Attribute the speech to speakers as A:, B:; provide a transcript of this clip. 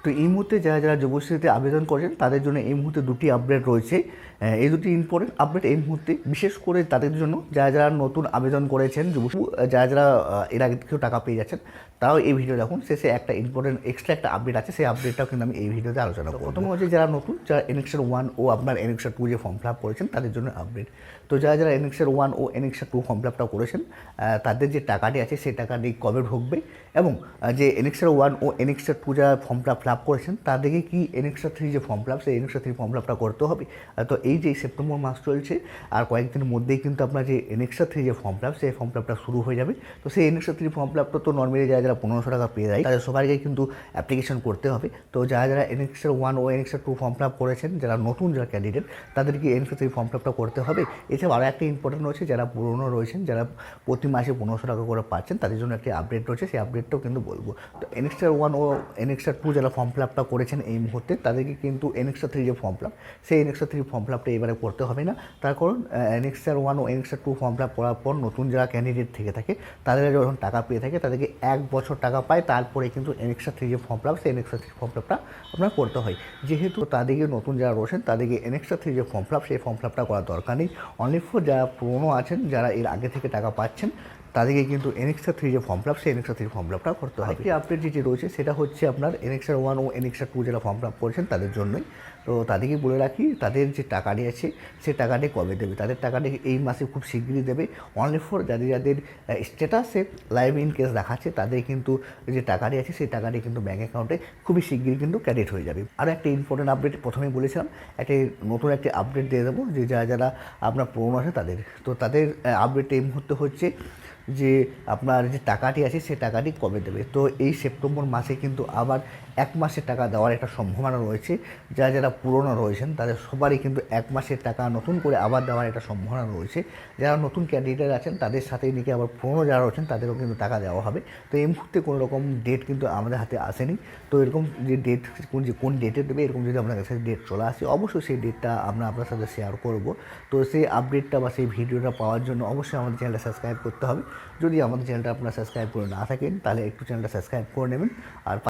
A: তো এই মুহূর্তে যারা যুবশ্রীতে আবেদন করেছেন তাদের জন্য এই মুহূর্তে দুটি আপডেট রয়েছে। এই দুটি ইম্পর্টেন্ট আপডেট এই মুহূর্তে, বিশেষ করে তাদের জন্য যারা নতুন আবেদন করেছেন, যারা এর আগে কেউ টাকা পেয়ে যাচ্ছেন, তাও এই ভিডিও দেখুন। শেষে একটা ইম্পর্টেন্ট এক্সট্রা একটা আপডেট আছে, সেই আপডেটটাও কিন্তু আমি এই ভিডিওতে আলোচনা করব। প্রথমে হচ্ছে যারা নতুন, যারা এনএক্সার 1 ও আপনার এনএক্সার 2 যে ফর্ম ফিল আপ করেছেন তাদের জন্য আপডেট। তো যারা এনএক্সার 1 ও এনএক্সার 2 ফর্ম ফিল আপটা করেছেন তাদের যে টাকাটি আছে সেই টাকাটি কবে ঢুকবে, এবং যে এনএক্সার 1 ও এনএক্সার 2 যারা ফর্মটা ফিল আপ করেছেন তাদেরকে কি এনএক্সার 3 যে ফর্ম ফিল আপ, সেই এনএক্সার 3 ফর্ম ফিল আপটা করতে হবে। তো এই যে সেপ্টেম্বর মাস চলছে, আর কয়েকদিনের মধ্যেই কিন্তু আপনার যে এনএক্সার 3 যে ফর্ম ফিল আপ, সেই ফর্ম ফিল আপটা শুরু হয়ে যাবে। তো সেই এনএক্সার 3 ফর্ম ফিল আপটা তো নর্মালি যারা 1500 টাকা পেয়ে যায় তাদের সবাইকে কিন্তু অ্যাপ্লিকেশন করতে হবে। তো যারা এনএক্সার 1 ও এনএক্সার 2 ফর্ম ফিল আপ করেছেন, যারা নতুন যারা ক্যান্ডিডেট, তাদেরকে এনএক্সার 3 ফর্ম ফিল আপটা করতে হবে। এছাড়াও আরও একটা ইম্পর্টেন্ট রয়েছে, যারা পুরনো রয়েছেন, যারা প্রতি মাসে 1500 টাকা করে পাচ্ছেন, তাদের জন্য একটি আপডেট রয়েছে, সেই আপডেটটাও কিন্তু বলবো। তো এনএক্সার 1 ও এনএক্সার 2 যারা ফর্ম ফিল আপটা করেছেন এই মুহূর্তে, তাদেরকে কিন্তু এনএক্সার 3 যে ফর্ম ফিল আপ, সেই এনএক্সার 3 ফর্ম ফিল আপটা এবারে করতে হবে না। তার কারণ এনএক্সার 1 ও এনএক্সার 2 ফর্ম ফিল আপ করার পর নতুন যারা ক্যান্ডিডেট থেকে থাকে, তাদের যখন টাকা পেয়ে থাকে তাদেরকে 1 বছর টাকা পায়, তারপরে কিন্তু এনএক্সার 3 যে ফর্ম ফিল আপ, সেই এনএক্সার 3 ফর্ম ফিল আপটা আপনার করতে হয়। যেহেতু তাদেরকে নতুন যারা রয়েছেন তাদেরকে এনএক্সার 3 যে ফর্ম ফিল আপ, সেই ফর্ম ফিল আপটা করার দরকার নেই। অনলি ফর যারা পুরনো আছেন, যারা এর আগে থেকে টাকা পাচ্ছেন, তাদেরকে কিন্তু এনএক্সার 3 যে ফর্ম ফিল আপ, সেই এনএক্সার 3 ফর্ম ফিল আপটা করতে হবে। এই আপডেট যেটি রয়েছে সেটা হচ্ছে আপনার এনএক্সার 1 ও এনএক্সার 2 যারা ফর্ম ফিল আপ করেছেন তাদের জন্যই। তো তাদেরকে বলে রাখি, তাদের যে টাকাটি আছে সেই টাকাটি কবে দেবে, তাদের টাকাটি এই মাসে খুব শীঘ্রই দেবে। অনলি ফর যাদের স্ট্যাটাসে লাইভ ইন কেস দেখাচ্ছে, তাদের কিন্তু যে টাকাটি আছে সেই টাকাটি কিন্তু ব্যাঙ্ক অ্যাকাউন্টে খুবই শীঘ্রই কিন্তু ক্রেডিট হয়ে যাবে। আর একটা ইম্পর্টেন্ট আপডেট প্রথমেই বলেছিলাম, একটি নতুন একটি আপডেট দিয়ে দেবো, যে যারা আপনার পুরনো আছে তাদের। তো তাদের আপডেট এই মুহূর্তে হচ্ছে যে আপনার যে টাকাটি আছে সেই টাকাটি কবে দেবে। তো এই সেপ্টেম্বর মাসে কিন্তু আবার 1 মাসের টাকা দেওয়ার একটা সম্ভাবনা রয়েছে। যারা পুরনো রয়েছেন তাদের সবারই কিন্তু 1 মাসের টাকা নতুন করে আবার দেওয়ার একটা সম্ভাবনা রয়েছে। যারা নতুন ক্যান্ডিডেট আছেন তাদের সাথে নাকি আবার পুরনো যারা রয়েছেন তাদেরও কিন্তু টাকা দেওয়া হবে। তো এই মুহূর্তে কোনো রকম ডেট কিন্তু আমাদের হাতে আসেনি। তো এরকম যে ডেট, কোন ডেটে দেবে, এরকম যদি আপনার কাছে ডেট চলে আসে, অবশ্যই সেই ডেটটা আমরা আপনার সাথে শেয়ার করব। তো সেই আপডেটটা বা সেই ভিডিওটা পাওয়ার জন্য অবশ্যই আমাদের চ্যানেলটা সাবস্ক্রাইব করতে হবে। যদি আমাদের চ্যানেলটা আপনারা সাবস্ক্রাইব করে না থাকেন, তাহলে একটু চ্যানেলটা সাবস্ক্রাইব করে নেবেন। আর